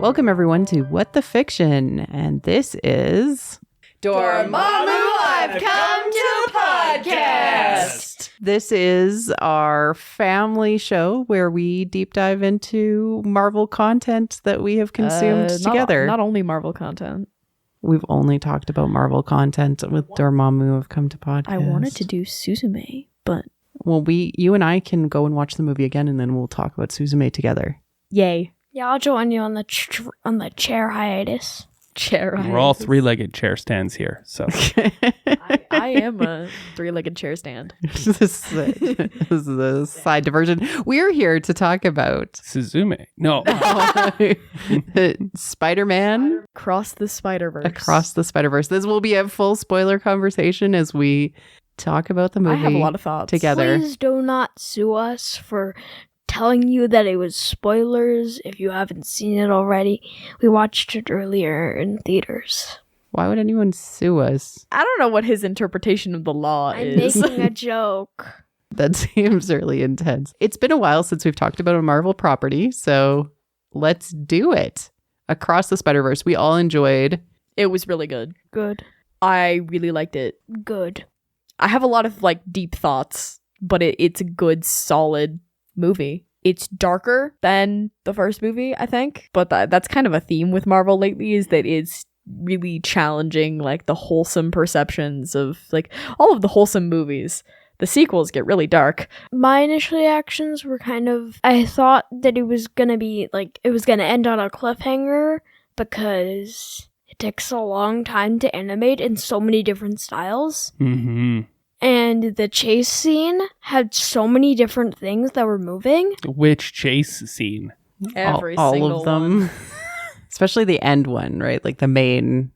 Welcome everyone to What the Fiction, and this is Dormammu, I've come to podcast. This is our family show where we deep dive into Marvel content that we have consumed together. Not only Marvel content. We've only talked about Marvel content with Dormammu have come to podcast. I wanted to do Suzume, but well, you and I can go and watch the movie again, and then we'll talk about Suzume together. Yay! Yeah, I'll join you on the chair hiatus. We're all three-legged chair stands here, so I am a three-legged chair stand. This is a side diversion. We're here to talk about Suzume. No, Spider-Man Across the Spider-Verse. Across the Spider-Verse. This will be a full spoiler conversation as we talk about the movie. I have a lot of thoughts together. Please do not sue us for telling you that it was spoilers if you haven't seen it already. We watched it earlier in theaters. Why would anyone sue us? I don't know what his interpretation of the law I'm is. making a joke. That seems really intense. It's been a while since we've talked about a Marvel property, so let's do it. Across the Spider-Verse, we all enjoyed. It was really good. Good. I really liked it. Good. I have a lot of deep thoughts, but it's a good, solid movie. It's darker than the first movie, I think, but that's kind of a theme with Marvel lately, is that it's really challenging the wholesome perceptions of all of the wholesome movies. The sequels get really dark. My initial reactions were I thought that it was gonna be it was gonna end on a cliffhanger because it takes a long time to animate in so many different styles. Mm-hmm. And the chase scene had so many different things that were moving. Which chase scene? Every all single of them. one. Especially the end one, right? The main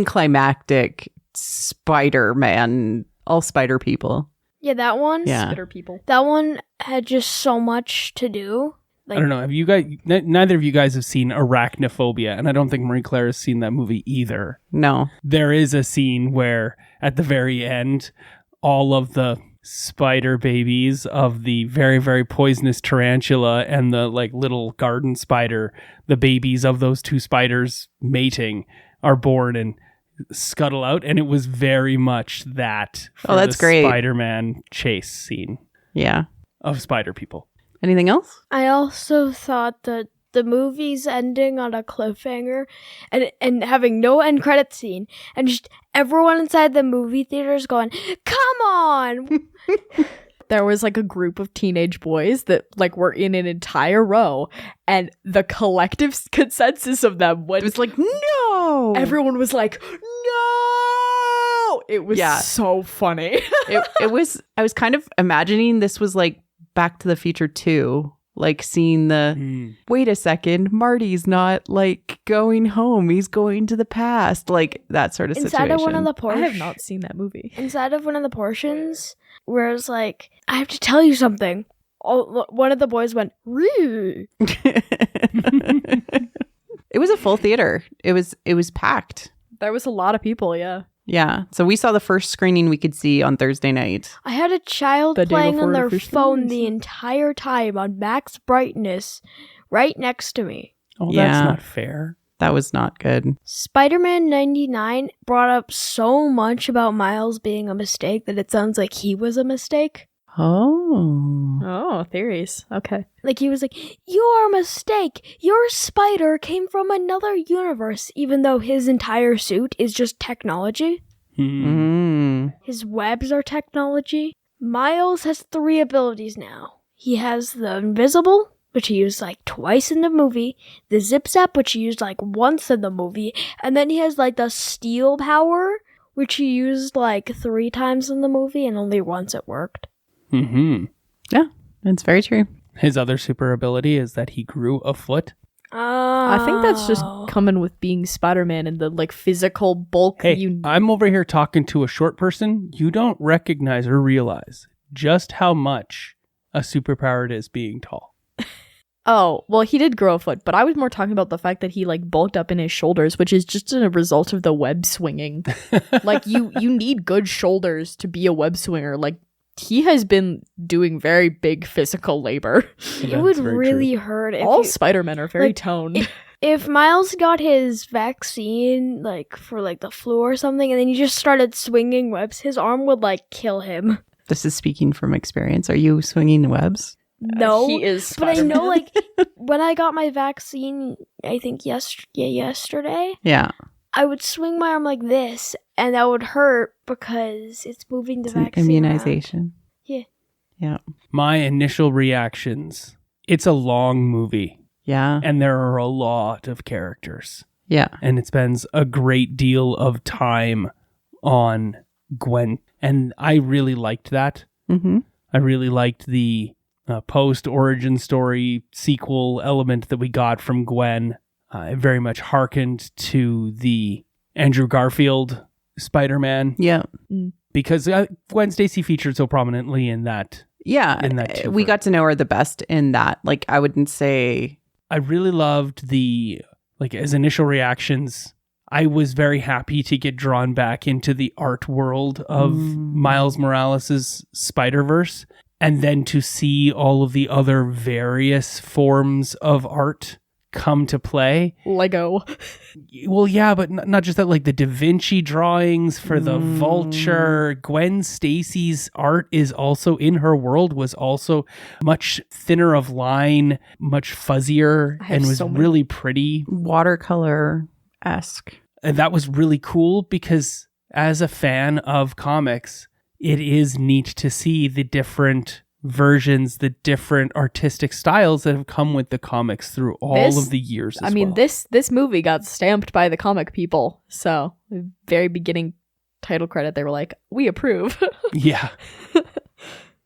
climactic Spider-Man, all spider people. Yeah, that one. Yeah. Spider people. That one had just so much to do. I don't know. Have you guys? Neither of you guys have seen Arachnophobia, and I don't think Marie Claire has seen that movie either. No. There is a scene where, at the very end, all of the spider babies of the very, very poisonous tarantula and the little garden spider, the babies of those two spiders mating, are born and scuttle out, and it was very much that for that's the great. Spider-Man chase scene. Yeah. Of spider people. Anything else? I also thought that the movie's ending on a cliffhanger and having no end credit scene and just everyone inside the movie theaters going, come on! There was a group of teenage boys that were in an entire row, and the collective consensus of them was no! Everyone was like, no! It was so funny. it was, I was kind of imagining this was Back to the Future 2. Seeing the, wait a second, Marty's not going home. He's going to the past. That sort of situation. Inside of one of the I portions. have not seen that movie. Inside of one of the portions where it's I have to tell you something. One of the boys went, Ree! It was a full theater. It was packed. There was a lot of people, yeah. Yeah. So we saw the first screening we could see on Thursday night. I had a child The day playing on before their it officially phone released. the entire time on max brightness right next to me. Oh, Yeah. that's not fair. That was not good. Spider-Man 99 brought up so much about Miles being a mistake that it sounds like he was a mistake. Oh. Oh, theories. Okay. He was you're a mistake. Your spider came from another universe, even though his entire suit is just technology. His webs are technology. Miles has 3 abilities now. He has the invisible, which he used twice in the movie, the zip zap, which he used once in the movie, and then he has the steel power, which he used 3 times in the movie, and only once it worked. Mm-hmm. Yeah, that's very true. His other super ability is that he grew a foot. I think that's just coming with being Spider-Man and the physical bulk. Hey, I'm over here talking to a short person. You don't recognize or realize just how much a superpower it is being tall. Oh, well, he did grow a foot, but I was more talking about the fact that he bulked up in his shoulders, which is just a result of the web swinging. You need good shoulders to be a web swinger. He has been doing very big physical labor. It would really hurt if All Spider-Men are very toned. If Miles got his vaccine, like, for, like, the flu or something, and then he just started swinging webs, his arm would, like, kill him. This is speaking from experience. Are you swinging webs? No. He is But I Spider-Man. know, like, when I got my vaccine, I think yesterday, Yeah. I would swing my arm like this, and that would hurt because it's moving the It's an vaccine immunization. Yeah. Yeah. My initial reactions, it's a long movie Yeah. and there are a lot of characters. Yeah. And it spends a great deal of time on Gwen. And I really liked that. Mm-hmm. I really liked the post-origin story sequel element that we got from Gwen. It very much harkened to the Andrew Garfield Spider-Man. Yeah. Because Gwen Stacy featured so prominently in that. Yeah. In that We twofer. got to know her the best in that. Like, I wouldn't say... I really loved as initial reactions, I was very happy to get drawn back into the art world of Miles Morales' Spider-Verse, and then to see all of the other various forms of art come to play. Lego. Well, yeah, but not just that, like the Da Vinci drawings for the Vulture. Gwen Stacy's art is also in her world, was also much thinner of line, much fuzzier, I have and was so many. really pretty. Watercolor-esque. And that was really cool because as a fan of comics, it is neat to see the different versions, the different artistic styles that have come with the comics through all of the years. This movie got stamped by the comic people. So, very beginning title credit, they were like, "We approve." Yeah.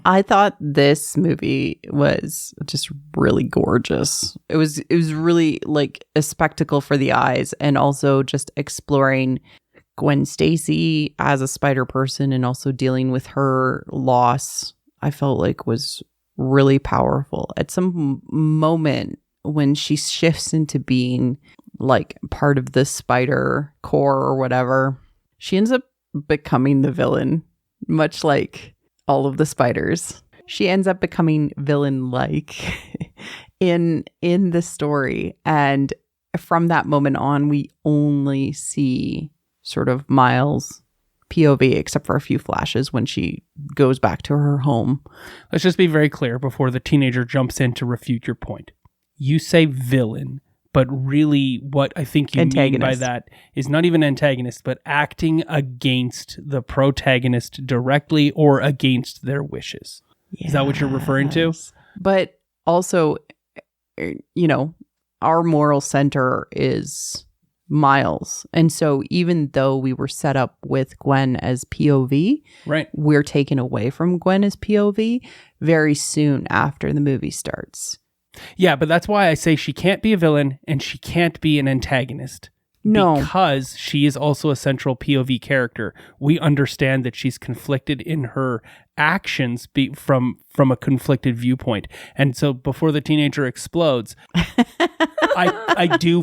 I thought this movie was just really gorgeous. It was really like a spectacle for the eyes, and also just exploring Gwen Stacy as a spider person and also dealing with her loss. I felt like was really powerful. At some moment when she shifts into being like part of the spider core or whatever, she ends up becoming the villain, much like all of the spiders. She ends up becoming villain-like in the story. And from that moment on, we only see sort of Miles' POV, except for a few flashes when she goes back to her home. Let's just be very clear before the teenager jumps in to refute your point. You say villain, but really what I think you mean by that is not even antagonist, but acting against the protagonist directly or against their wishes. Is that what you're referring to? Yes. But also, our moral center is Miles. And so even though we were set up with Gwen as POV, right, we're taken away from Gwen as POV very soon after the movie starts. Yeah, but that's why I say she can't be a villain and she can't be an antagonist. No. Because she is also a central POV character. We understand that she's conflicted in her actions from a conflicted viewpoint. And so before the teenager explodes, I do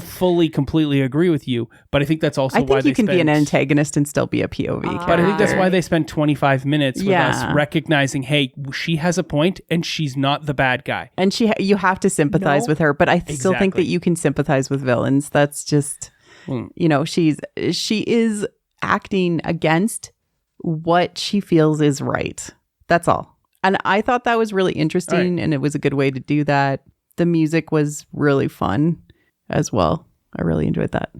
completely agree with you, but I think that's also why you can be an antagonist and still be a POV character. But I think that's why they spent 25 minutes with us recognizing, hey, she has a point and she's not the bad guy. And you have to sympathize with her, but I still think that you can sympathize with villains. That's just, she is acting against what she feels is right. That's all. And I thought that was really interesting, and it was a good way to do that. The music was really fun as well. I really enjoyed that.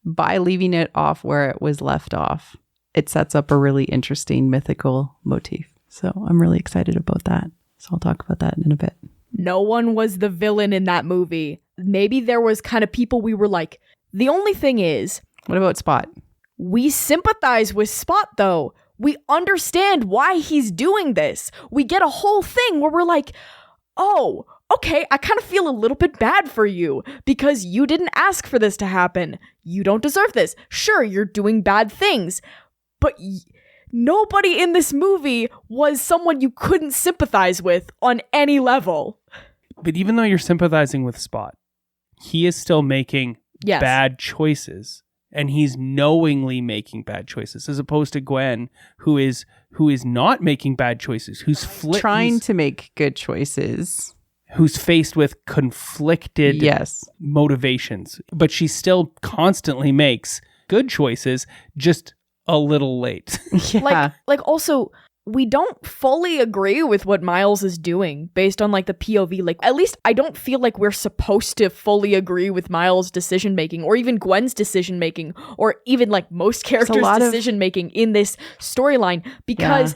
By leaving it off where it was left off, it sets up a really interesting mythical motif. So I'm really excited about that. So I'll talk about that in a bit. No one was the villain in that movie. Maybe there was kind of people we were like, the only thing is... What about Spot? We sympathize with Spot, though. We understand why he's doing this. We get a whole thing where we're like, oh, okay, I kind of feel a little bit bad for you because you didn't ask for this to happen. You don't deserve this. Sure, you're doing bad things, but nobody in this movie was someone you couldn't sympathize with on any level. But even though you're sympathizing with Spot, he is still making bad choices. And he's knowingly making bad choices, as opposed to Gwen, who is not making bad choices, who's trying to make good choices. who's faced with conflicted Yes. motivations, but she still constantly makes good choices, just a little late. Yeah. Like also, we don't fully agree with what Miles is doing based on like the POV. Like, at least I don't feel like we're supposed to fully agree with Miles' decision making, or even Gwen's decision making, or even like most characters' decision making in this storyline, because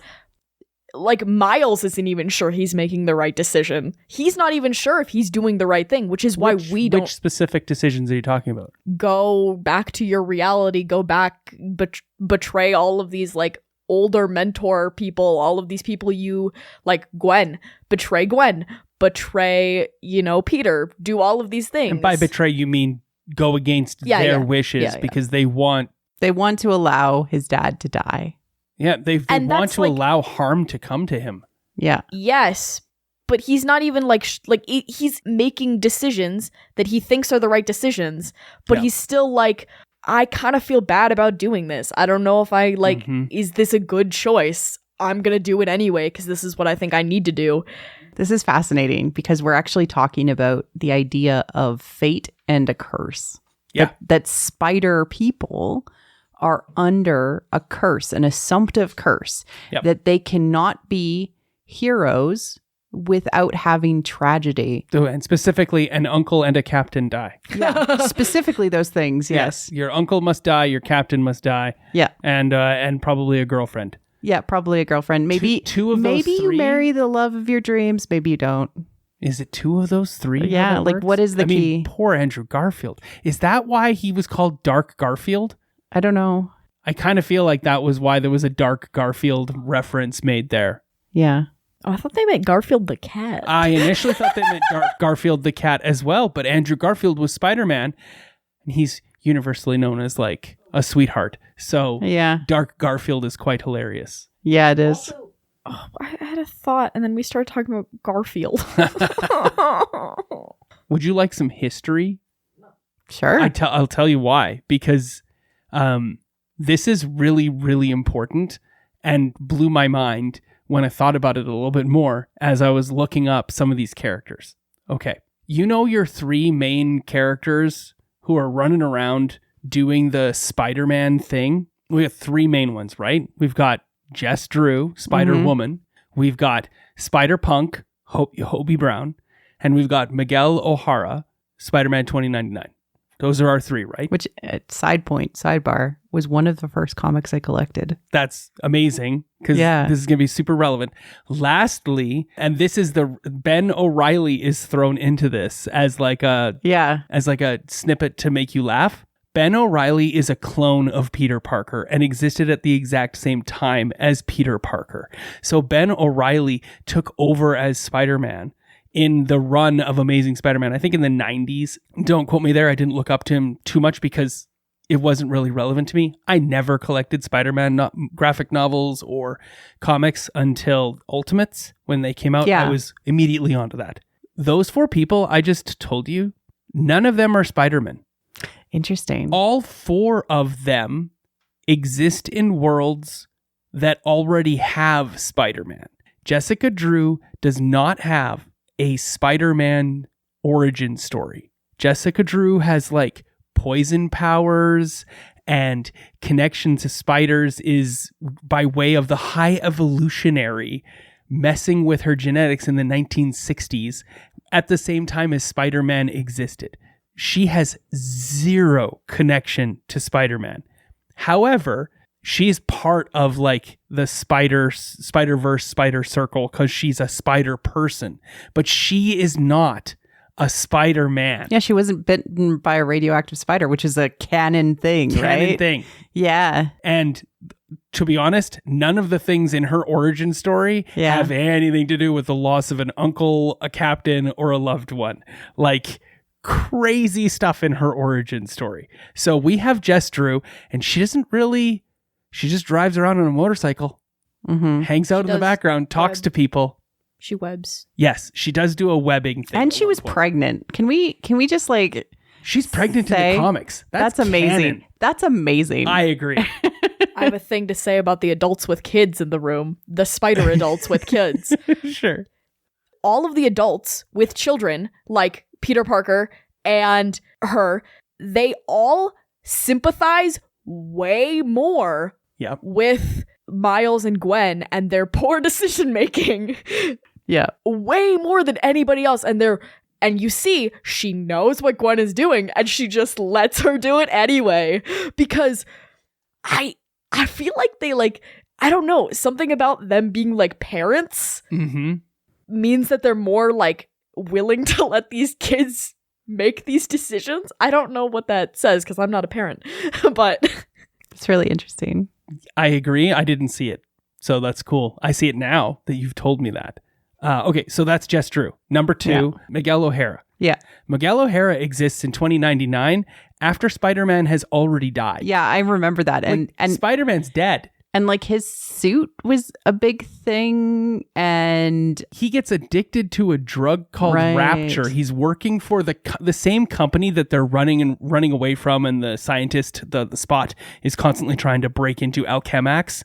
like Miles isn't even sure he's making the right decision. He's not even sure if he's doing the right thing, which is why we don't. Which specific decisions are you talking about? Go back to your reality, go back, betray all of these like older mentor people, all of these people you like. Betray Gwen, betray, you know, Peter, do all of these things. And by betray, you mean go against their wishes because they want to allow his dad to die. Yeah, they want to allow harm to come to him. Yeah. Yes, but he's not even he's making decisions that he thinks are the right decisions, but he's still like, I kind of feel bad about doing this. I don't know if I is this a good choice? I'm going to do it anyway because this is what I think I need to do. This is fascinating because we're actually talking about the idea of fate and a curse. Yeah. That spider people are under a curse, an assumptive curse, that they cannot be heroes without having tragedy. And specifically, an uncle and a captain die. Yeah, specifically those things, yes. Your uncle must die, your captain must die. Yeah. And probably a girlfriend. Yeah, probably a girlfriend. Maybe two of those maybe three? you marry the love of your dreams, maybe you don't. Is it two of those three? Yeah, like what is the key? mean, poor Andrew Garfield. Is that why he was called Dark Garfield? I don't know. I kind of feel like that was why there was a Dark Garfield reference made there. Yeah. Oh, I thought they meant Garfield the cat. I initially thought they meant Garfield the cat as well, but Andrew Garfield was Spider-Man, and he's universally known as like a sweetheart. So Dark Garfield is quite hilarious. Yeah, it is. Also, I had a thought, and then we started talking about Garfield. Would you like some history? Sure. I'll tell you why. Because this is really, really important and blew my mind when I thought about it a little bit more as I was looking up some of these characters. Okay. You know your three main characters who are running around doing the Spider-Man thing? We have three main ones, right? We've got Jess Drew, Spider-Woman. We've got Spider-Punk, Hobie Brown. And we've got Miguel O'Hara, Spider-Man 2099. Those are our three, right? Which, sidebar, was one of the first comics I collected. That's amazing because this is going to be super relevant. Lastly, and this is Ben O'Reilly is thrown into this as like a snippet to make you laugh. Ben O'Reilly is a clone of Peter Parker and existed at the exact same time as Peter Parker. So Ben O'Reilly took over as Spider-Man in the run of Amazing Spider-Man, I think in the 90s. Don't quote me there. I didn't look up to him too much because it wasn't really relevant to me. I never collected Spider-Man graphic novels or comics until Ultimates. When they came out, I was immediately onto that. Those four people I just told you, none of them are Spider-Man. Interesting. All four of them exist in worlds that already have Spider-Man. Jessica Drew does not have a Spider-Man origin story. Jessica Drew has like poison powers, and connection to spiders is by way of the high evolutionary messing with her genetics in the 1960s at the same time as Spider-Man existed. She has zero connection to Spider-Man. However, she's part of like the Spider-Verse spider circle because she's a spider person, but she is not a Spider-Man. Yeah, she wasn't bitten by a radioactive spider, which is a canon thing, right? Thing. Yeah. And to be honest, none of the things in her origin story have anything to do with the loss of an uncle, a captain, or a loved one. Like, crazy stuff in her origin story. So we have Jess Drew, and she just drives around on a motorcycle, hangs out in the background, talks to people. She webs. Yes, she does do a webbing thing. And she was pregnant. Can we just like... She's pregnant in the comics. That's amazing. Canon. That's amazing. I agree. I have a thing to say about the adults with kids in the room. The spider adults with kids. Sure. all of the adults with children, like Peter Parker and her, they all sympathize way more with Miles and Gwen and their poor decision making. Yeah. Way more than anybody else. And you see, she knows what Gwen is doing and she just lets her do it anyway. Because I feel like they I don't know, something about them being like parents means that they're more like willing to let these kids make these decisions. I don't know what that says because I'm not a parent, but it's really interesting. I agree. I didn't see it. So that's cool. I see it now that you've told me that. Okay, so that's Jess Drew. Number 2, Miguel O'Hara. Yeah. Miguel O'Hara exists in 2099 after Spider-Man has already died. Yeah, I remember that. And Spider-Man's dead. And like his suit was a big thing, and he gets addicted to a drug called Rapture. He's working for the same company that they're running away from, and the scientist, the Spot, is constantly trying to break into Alchemax.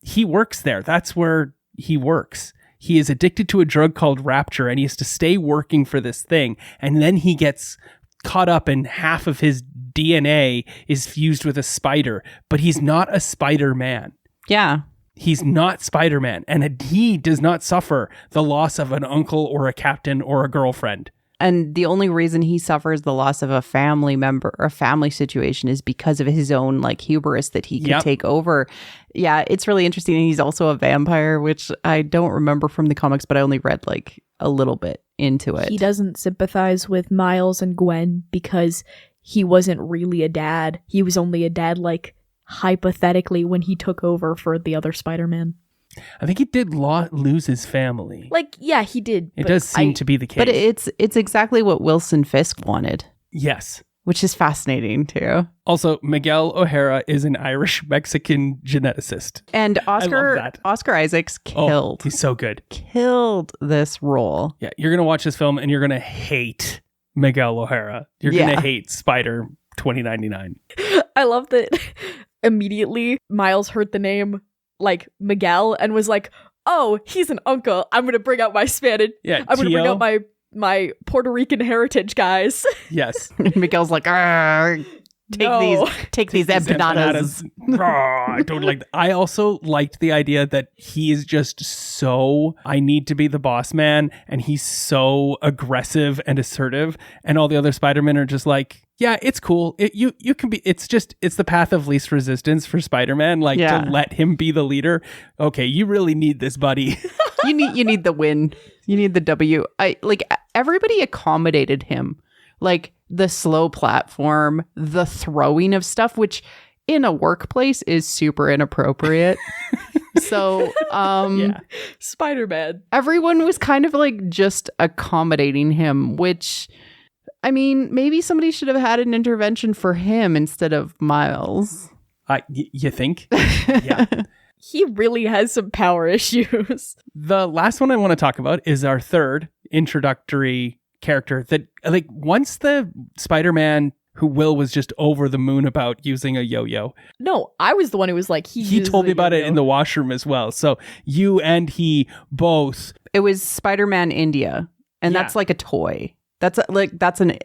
He works there. That's where he works. He is addicted to a drug called Rapture, and he has to stay working for this thing. And then he gets caught up in half of his DNA is fused with a spider, but he's not a Spider-Man. Yeah. He's not Spider-Man, and he does not suffer the loss of an uncle or a captain or a girlfriend. And the only reason he suffers the loss of a family member or a family situation is because of his own like hubris that he could take over. Yeah, it's really interesting. He's also a vampire, which I don't remember from the comics, but I only read like a little bit into it. He doesn't sympathize with Miles and Gwen because he wasn't really a dad. He was only a dad like hypothetically when he took over for the other Spider-Man. I think he did lose his family. Like, yeah, he did. It does seem to be the case. But it's exactly what Wilson Fisk wanted. Yes. Which is fascinating, too. Also, Miguel O'Hara is an Irish-Mexican geneticist. And Oscar Isaacs killed. Oh, he's so good. Killed this role. Yeah, you're going to watch this film and you're going to hate Miguel O'Hara. You're going to hate Spider 2099. I love that immediately Miles heard the name like Miguel and was like, oh, he's an uncle. I'm going to bring out my Spanish. Yeah, I'm going to bring out my Puerto Rican heritage, guys. Yes. Miguel's like, take these empanadas. I don't like that. I also liked the idea that he is just so, I need to be the boss man, and he's so aggressive and assertive, and all the other Spider-Men are just like, yeah, it's cool. You can be, it's the path of least resistance for Spider-Man, to let him be the leader. Okay, you really need this, buddy. You need the win. You need the W. Everybody accommodated him. Like the slow platform, the throwing of stuff, which in a workplace is super inappropriate. So, Spider-Man. Everyone was kind of like just accommodating him, which, I mean, maybe somebody should have had an intervention for him instead of Miles. You think? Yeah. He really has some power issues. The last one I want to talk about is our third introductory character that, like, once the Spider-Man who Will was just over the moon about using a yo-yo. No, I was the one who was like, he told me about it in the washroom as well. So you and he both. It was Spider-Man India, and that's like a toy. That's an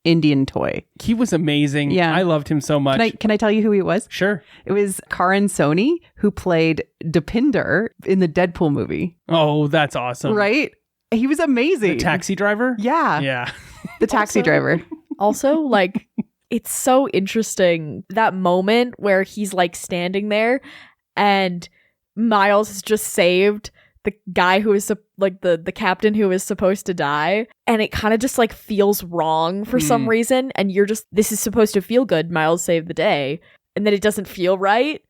Indian toy. He was amazing. Yeah. I loved him so much. Can I tell you who he was? Sure. It was Karan Soni, who played Deepinder in the Deadpool movie. Oh, that's awesome. Right? He was amazing. The taxi driver? Yeah. Yeah. The taxi driver. Also, like, it's so interesting, that moment where he's, like, standing there and Miles has just saved the guy who is, like, the captain who is supposed to die. And it kind of just, like, feels wrong for some reason. And you're just, this is supposed to feel good. Miles saved the day. And then it doesn't feel right.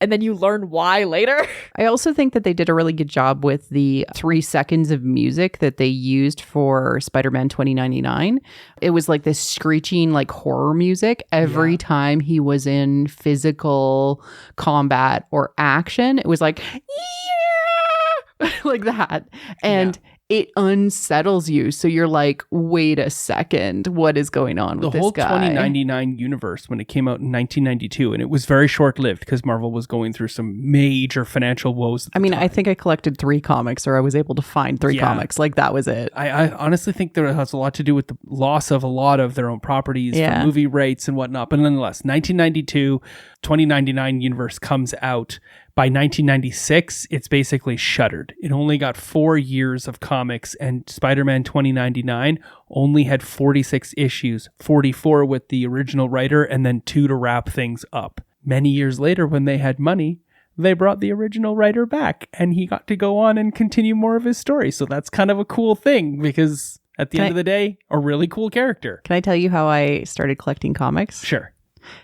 And then you learn why later. I also think that they did a really good job with the 3 seconds of music that they used for Spider-Man 2099. It was like this screeching, like, horror music every time he was in physical combat or action. It was like, yeah, like that. And it unsettles you. So you're like, wait a second, what is going on with this guy? The whole 2099 universe, when it came out in 1992, and it was very short-lived because Marvel was going through some major financial woes at the time. I think I collected 3 comics, or I was able to find 3 comics. Like, that was it. I honestly think there has a lot to do with the loss of a lot of their own properties, for movie rights and whatnot. But nonetheless, 1992, 2099 universe comes out. By 1996, it's basically shuttered. It only got 4 years of comics, and Spider-Man 2099 only had 46 issues, 44 with the original writer, and then 2 to wrap things up. Many years later, when they had money, they brought the original writer back, and he got to go on and continue more of his story. So that's kind of a cool thing, because at the end of the day, a really cool character. Can I tell you how I started collecting comics? Sure.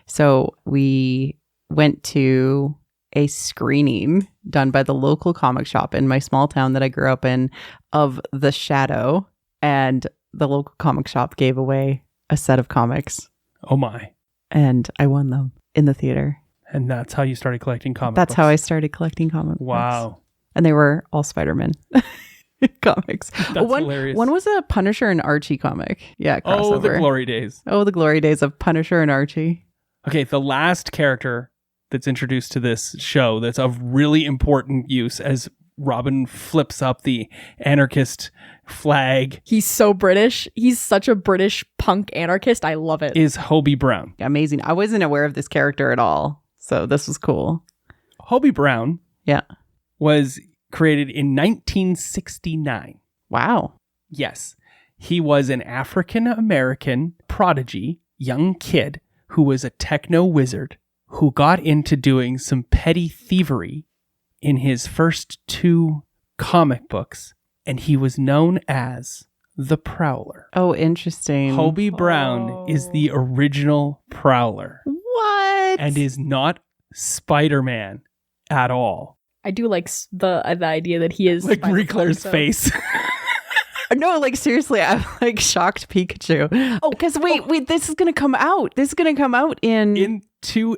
So we went to a screening done by the local comic shop in my small town that I grew up in of The Shadow, and the local comic shop gave away a set of comics. Oh my. And I won them in the theater. And that's how you started collecting comic That's books. how I started collecting comic Wow. books. And they were all Spider-Man comics. That's hilarious. One was a Punisher and Archie comic. Yeah, crossover. Oh, the glory days. Oh, the glory days of Punisher and Archie. Okay, the last character that's introduced to this show that's of really important use as Robin flips up the anarchist flag He's so British. He's such a British punk anarchist. I love it. is Hobie Brown. Amazing. I wasn't aware of this character at all, so this was cool. Hobie Brown Yeah. was created in 1969. Wow. Yes, he was an African-American prodigy, young kid who was a techno wizard who got into doing some petty thievery in his first 2 comic books, and he was known as the Prowler. Oh, interesting. Hobie Brown is the original Prowler What? and is not Spider-Man at all. I do like the idea that he is Like Spider-Man, Marie Claire's so- face. No, like seriously, I'm like shocked Pikachu. Oh, because wait, this is gonna come out. This is gonna come out in two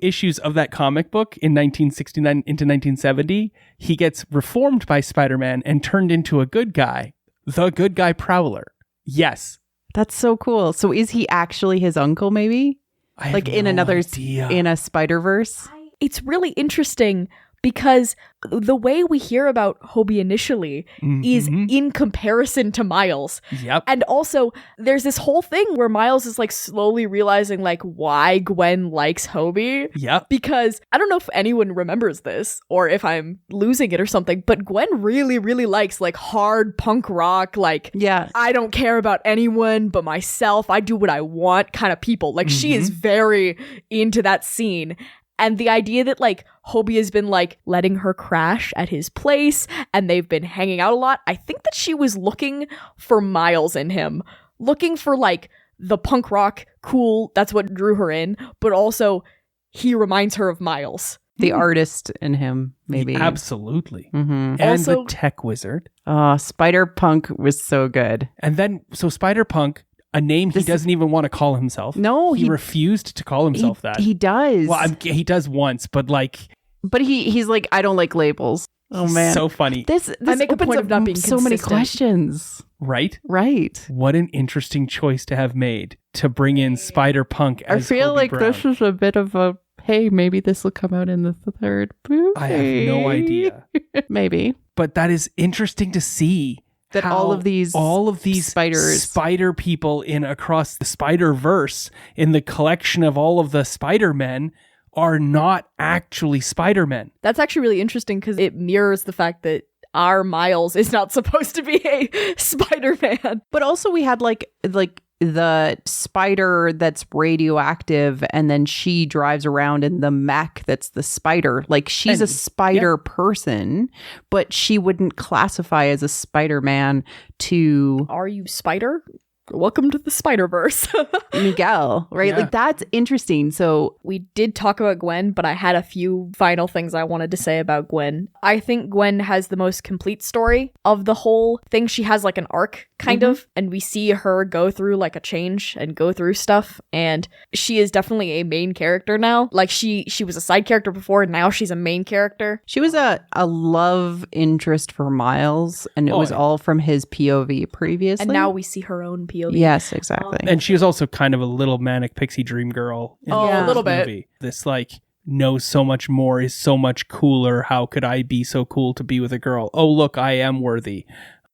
issues of that comic book in 1969 into 1970. He gets reformed by Spider-Man and turned into a good guy, the good guy Prowler. Yes, That's so cool. So is he actually his uncle? Maybe I like have in no another idea. in a Spider-Verse. It's really interesting because the way we hear about Hobie initially is in comparison to Miles. Yep. And also, there's this whole thing where Miles is like slowly realizing like why Gwen likes Hobie. Yep. Because I don't know if anyone remembers this or if I'm losing it or something, but Gwen really, really likes like hard punk rock, like Yeah. I don't care about anyone but myself. I do what I want kind of people. Like she is very into that scene. And the idea that like Hobie has been like letting her crash at his place and they've been hanging out a lot. I think that she was looking for Miles in him, looking for like the punk rock cool. That's what drew her in. But also he reminds her of Miles. The artist in him, maybe. Absolutely. Mm-hmm. And Also- the tech wizard. Oh, Spider-Punk was so good. And then, so Spider-Punk, a name he doesn't even want to call himself. No, he refused to call himself that. He does. Well, he does once, but like, but he's like, I don't like labels. Oh man, so funny, This make a opens point up of not being so many consistent. questions. right? Right. What an interesting choice to have made to bring in Spider-Punk as I feel Hobie like Brown. this is a bit of a, hey, maybe this will come out in the third movie. I have no idea. Maybe. But that is interesting to see. That how all of these spiders- spider people in across the Spider-Verse in the collection of all of the Spider-Men are not actually Spider-Men. That's actually really interesting because it mirrors the fact that our Miles is not supposed to be a Spider-Man. But also we had like the spider that's radioactive, and then she drives around in the mech that's the spider. Like she's And- a spider person, but she wouldn't classify as a Spider-Man to... Are you Spider? welcome to the Spider-Verse. Miguel, right? Yeah. Like, that's interesting. So We did talk about Gwen, but I had a few final things I wanted to say about Gwen. I think Gwen has the most complete story of the whole thing. She has like an arc, kind of, and we see her go through like a change and go through stuff, and she is definitely a main character now. Like, she was a side character before, and now she's a main character. she was a love interest for Miles, and it was all from his POV previously. And now we see her own POV. Yes, exactly. And she was also kind of a little manic pixie dream girl in Oh, the a first little bit. movie. This like knows so much more, is so much cooler. How could I be so cool to be with a girl? Oh, look, I am worthy.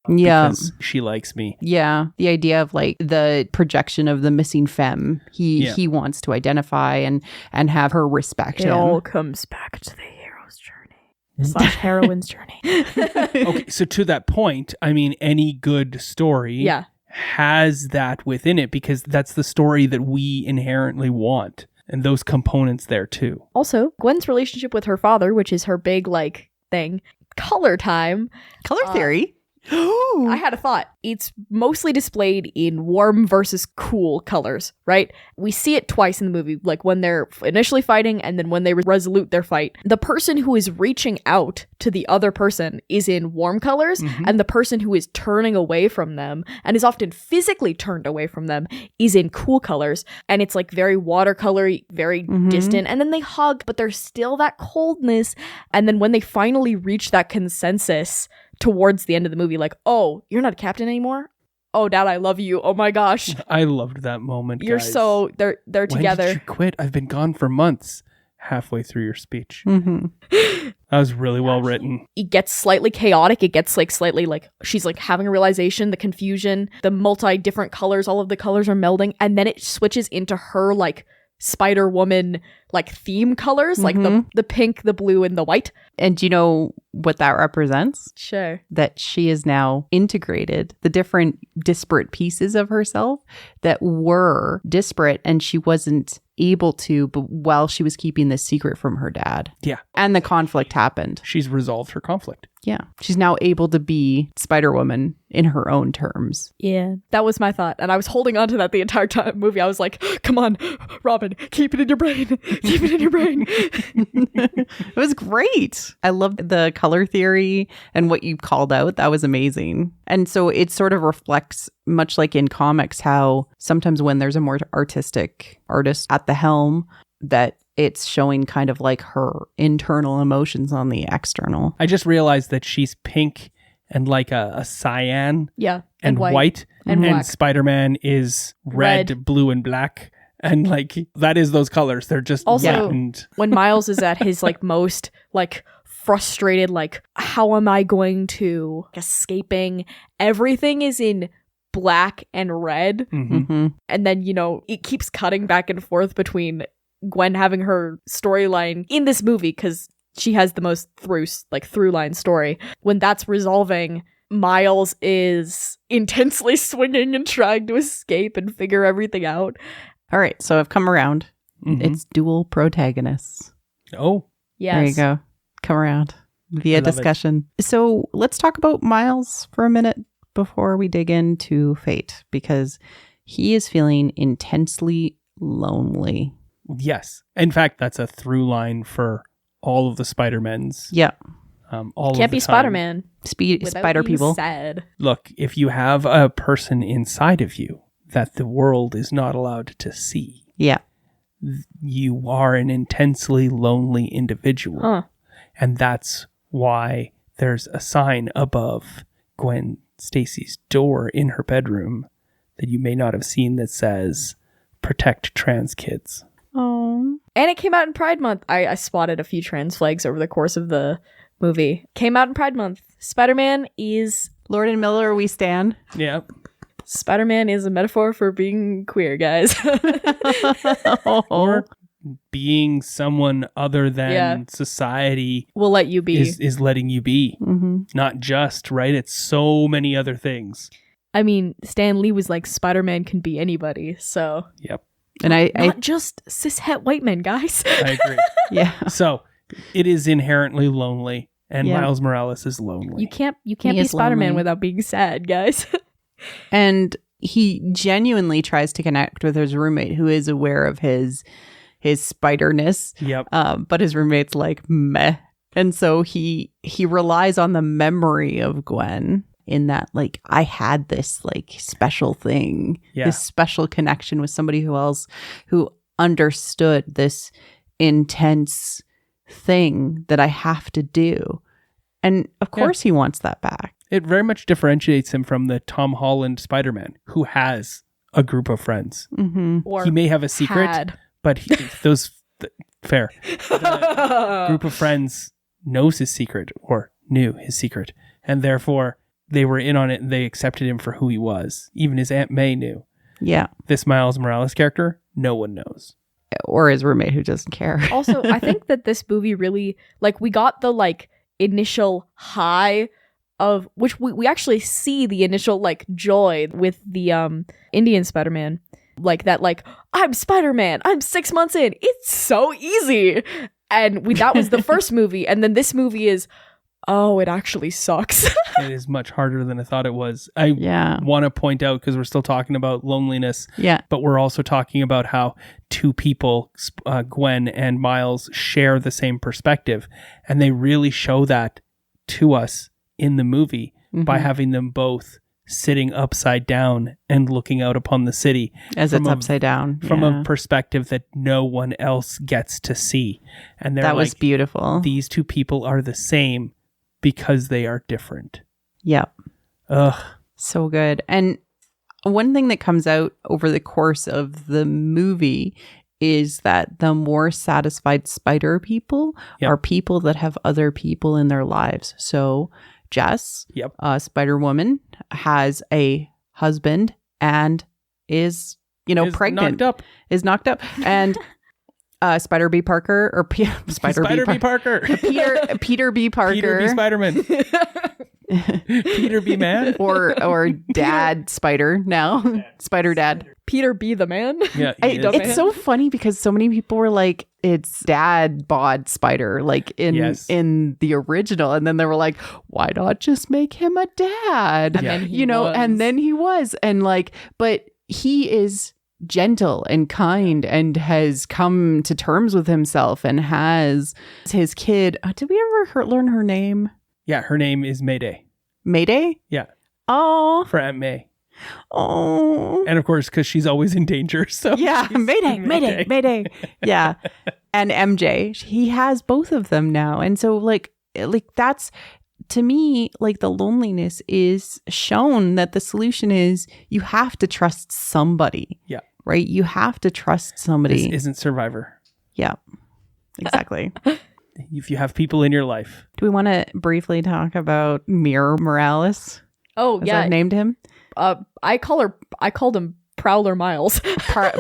Yeah. Because she likes me. Yeah, the idea of like the projection of the missing femme. He wants to identify and have her respect It him. all comes back to the hero's journey / heroine's journey. Okay, so to that point, I mean, any good story Yeah. has that within it, because that's the story that we inherently want. And those components there too. Also, Gwen's relationship with her father, which is her big like thing, color time. Color theory. I had a thought. It's mostly displayed in warm versus cool colors, right? We see it twice in the movie, like when they're initially fighting and then when they resolute their fight. The person who is reaching out to the other person is in warm colors, and the person who is turning away from them and is often physically turned away from them is in cool colors. And it's like very watercolory, very distant. And then they hug, but there's still that coldness. And then when they finally reach that consensus towards the end of the movie, like, oh, you're not a captain anymore? Oh, Dad, I love you. Oh my gosh. I loved that moment. You're guys. so they're When together. did you quit? I've been gone for months. Halfway through your speech. Mm-hmm. That was really well written. It gets slightly chaotic. It gets like slightly like she's like having a realization, the confusion, the multi different colors, all of the colors are melding, and then it switches into her like Spider-Woman like theme colors, like the pink, the blue, and the white. And do you know what that represents? Sure. That she is now integrated the different disparate pieces of herself that were disparate, and she wasn't able to, but while she was keeping this secret from her dad. Yeah. And the conflict happened. She's resolved her conflict. Yeah. She's now able to be Spider-Woman in her own terms. Yeah, that was my thought, and I was holding on to that the entire time movie. I was like, "Come on, Robin, keep it in your brain, keep it in your brain." It was great. I loved the color theory and what you called out. That was amazing. And so it sort of reflects, much like in comics, how sometimes when there's a more artistic artist at the helm, that it's showing kind of like her internal emotions on the external. I just realized that she's pink and like a cyan Yeah, and white. and black. Spider-Man is red, blue, and black. And like, that is those colors. They're just Also, latent. when Miles is at his like most like frustrated, like, how am I going to escaping? Everything is in black and red. Mm-hmm. And then, it keeps cutting back and forth between Gwen having her storyline in this movie, because she has the most through line story. When that's resolving, Miles is intensely swinging and trying to escape and figure everything out. All right. So I've come around. Mhm. It's dual protagonists. Oh, Yes. There you go. Come around via love it. discussion. So let's talk about Miles for a minute before we dig into Fate, because he is feeling intensely lonely. yes. In fact, that's a through line for all of the Spider-Mens. Yeah. All of Can't the be time. Spider-Man. Spider without being people. Sad. Look, if you have a person inside of you that the world is not allowed to see, Yeah. you are an intensely lonely individual. Huh. And that's why there's a sign above Gwen Stacy's door in her bedroom that you may not have seen that says, "Protect trans kids." Oh. And it came out in Pride Month. I spotted a few trans flags over the course of the movie. Came out in Pride Month. Spider-Man is Lord and Miller, we stand. Yeah. Spider-Man is a metaphor for being queer, guys. Or being someone other than Yeah. society We'll let you be. is letting you be. Mm-hmm. Not just, right? It's so many other things. I mean, Stan Lee was like, Spider-Man can be anybody. So Yep. And I not just cishet white men, guys. I agree. yeah. So it is inherently lonely, and Yeah. Miles Morales is lonely. You can't He be is Spider-Man lonely. without being sad, guys. And he genuinely tries to connect with his roommate who is aware of his spiderness. Yep. But his roommate's like, meh. And so he relies on the memory of Gwen in that, like, I had this like special thing, this special connection with somebody who understood this intense thing that I have to do. And of course he wants that back. It very much differentiates him from the Tom Holland Spider-Man, who has a group of friends. Mm-hmm. Or he may have a secret, but fair. The group of friends knows his secret or knew his secret, and therefore they were in on it and they accepted him for who he was. Even his Aunt May knew. Yeah. This Miles Morales character, no one knows. Or his roommate who doesn't care. Also, I think that this movie really, like, we got the like initial high of which we actually see the initial like joy with the Indian Spider-Man, like that, like, I'm Spider-Man, I'm 6 months in, it's so easy. And that was the first movie, and then this movie is, oh, it actually sucks. It is much harder than I thought it was. I want to point out, because we're still talking about loneliness, but we're also talking about how two people, Gwen and Miles, share the same perspective. And they really show that to us in the movie by having them both sitting upside down and looking out upon the city. As it's upside down. From a perspective that no one else gets to see. And that was beautiful. These two people are the same because they are different. Yep. Ugh. So good. And one thing that comes out over the course of the movie is that the more satisfied spider people are people that have other people in their lives. So Jess, Spider-Woman, has a husband and is pregnant. Is knocked up. And Spider B. Parker, or Spider B. Parker. Peter B. Parker. Peter B. Spider-Man. Peter B. Man. Or Dad Spider now. Spider Dad. Peter B. the man. Yeah, it's so funny because so many people were like, it's Dad bod Spider, like in the original, and then they were like, why not just make him a dad? And then and then he was, and like, but he is gentle and kind and has come to terms with himself and has his kid. Did we ever learn her name? Yeah, her name is Mayday. Mayday? Yeah. Oh. For Aunt May. Oh. And of course, because she's always in danger. So yeah, Mayday. Yeah. And MJ, he has both of them now. And so like that's, to me, like, the loneliness is shown that the solution is you have to trust somebody. Yeah. Right? You have to trust somebody. This isn't Survivor. Yeah. Exactly. If you have people in your life. Do we want to briefly talk about Mir Morales? Oh, as I've named him. I called him Prowler Miles.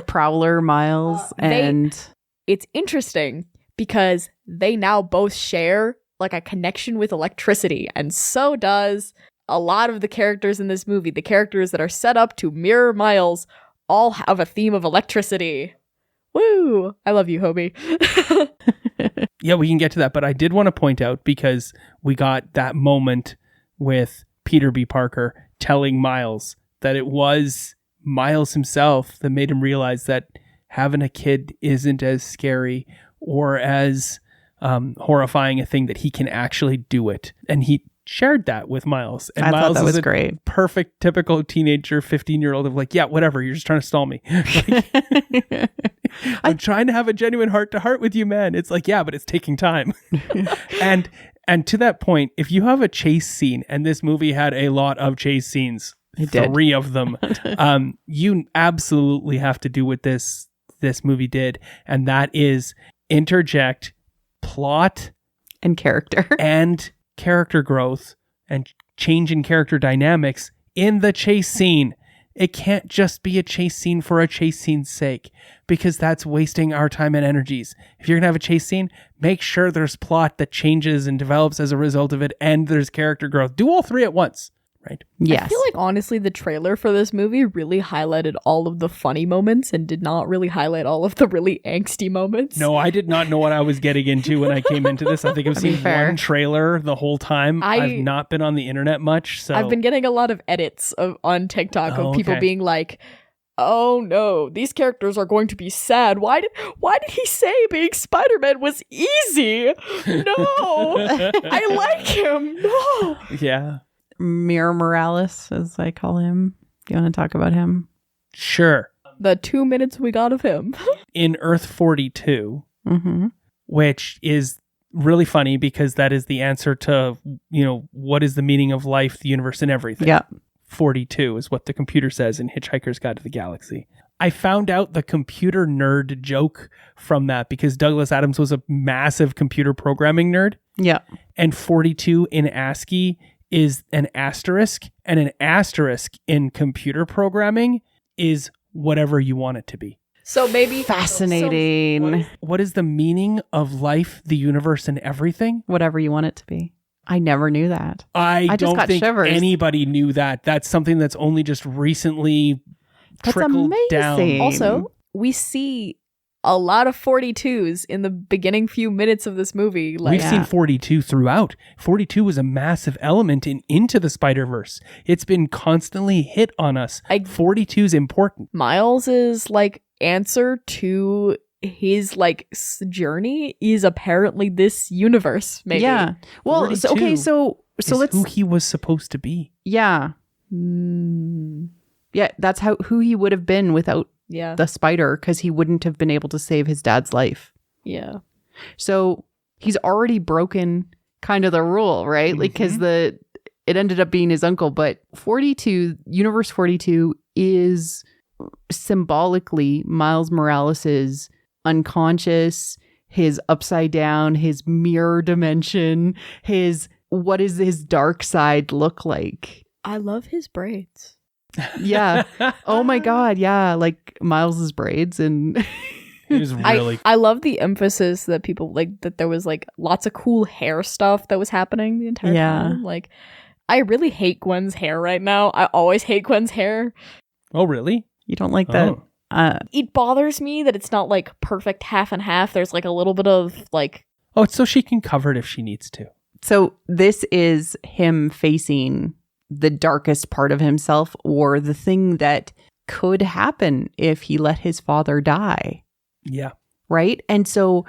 Prowler Miles. It's interesting because they now both share like a connection with electricity, and so does a lot of the characters in this movie. The characters that are set up to mirror Miles all have a theme of electricity. Woo! I love you, Hobie. Yeah, we can get to that, but I did want to point out, because we got that moment with Peter B. Parker telling Miles that it was Miles himself that made him realize that having a kid isn't as scary or as horrifying a thing, that he can actually do it. And he shared that with Miles. And I Miles thought that was a great. Perfect, typical teenager, 15-year-old of like, yeah, whatever, you're just trying to stall me. Like, I'm trying to have a genuine heart-to-heart with you, man. It's like, yeah, but it's taking time. And to that point, if you have a chase scene, and this movie had a lot of chase scenes, 3 of them, you absolutely have to do what this movie did, and that is interject plot and character growth and change in character dynamics in the chase scene. It can't just be a chase scene for a chase scene's sake, because that's wasting our time and energies. If you're going to have a chase scene, make sure there's plot that changes and develops as a result of it, and there's character growth. Do all 3 at once, right? Yes. I feel like honestly the trailer for this movie really highlighted all of the funny moments and did not really highlight all of the really angsty moments. No, I did not know what I was getting into when I came into this. I think I've seen fair. one trailer the whole time. I've not been on the internet much, so I've been getting a lot of edits on TikTok of people being like, oh no, these characters are going to be sad. Why did he say being Spider-Man was easy? No, I like him. No. Yeah. Mirror Morales, as I call him. Do you want to talk about him? Sure. The 2 minutes we got of him. In Earth 42, Mm-hmm. which is really funny because that is the answer to, what is the meaning of life, the universe, and everything. Yeah. 42 is what the computer says in Hitchhiker's Guide to the Galaxy. I found out the computer nerd joke from that because Douglas Adams was a massive computer programming nerd. Yeah. And 42 in ASCII is an asterisk, and an asterisk in computer is whatever you want it to be. So maybe Fascinating. What is the meaning of life, the universe, and everything? Whatever you want it to be. I never knew that. I just don't got think shivers. anybody knew that. That's something that's only just recently That's trickled amazing. down. Also, we see a lot of 42s in the beginning few minutes of this movie. Like, We've seen 42 throughout. 42 was a massive element in Into the Spider-Verse. It's been constantly hit on us. 42 is important. Miles's like answer to his like journey is apparently this universe. Maybe. Yeah. Well, 42 so is let's. who he was supposed to be. Yeah. Yeah. That's who he would have been without Yeah. the spider, because he wouldn't have been able to save his dad's life. Yeah. So he's already broken kind of the rule, right? Like, because it ended up being his uncle, but 42, Universe 42 is symbolically Miles Morales's unconscious, his upside down, his mirror dimension, what does his dark side look like? I love his braids. Yeah. Oh my God. Yeah. Like Miles's braids and It was really I love the emphasis that people like that there was like lots of cool hair stuff that was happening the entire time. Like, I really hate Gwen's hair right now. I always hate Gwen's hair. Oh, really? you don't like that. It bothers me that it's not like perfect half and half. There's like a little bit of like, Oh, it's so she can cover it if she needs to. So this is him facing the darkest part of himself, or the thing that could happen if he let his father die. Yeah. Right? And so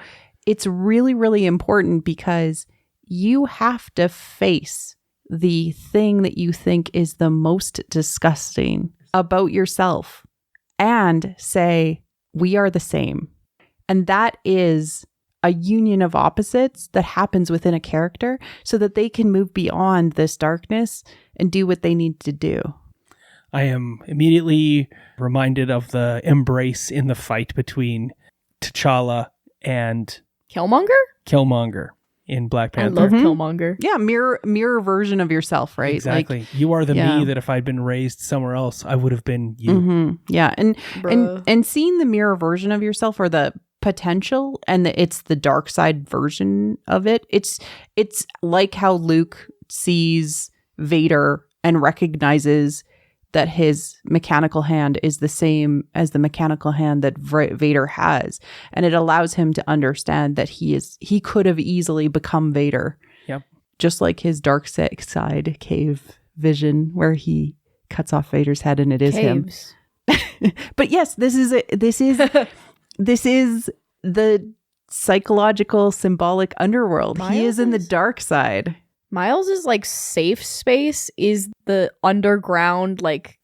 it's really, really important because you have to face the thing that you think is the most disgusting about yourself and say, we are the same. And that is a union of opposites that happens within a character so that they can move beyond this darkness and do what they need to do. I am immediately reminded of the embrace in the fight between T'Challa and Killmonger in Black Panther. I love Killmonger. Yeah, mirror version of yourself, right? Exactly. Like, you are the yeah. me that if I'd been raised somewhere else, I would have been you. mhm, yeah, and Bruh. seeing the mirror version of yourself, or the potential, and it's the dark side version of it. It's like how Luke sees Vader and recognizes that his mechanical hand is the same as the mechanical hand that Vader has, and it allows him to understand that he could have easily become Vader. Yep. Just like his dark side cave vision where he cuts off Vader's head and it is Caves. him. But yes, this is the psychological symbolic underworld. He is in the dark side. Miles's like safe space is the underground, like,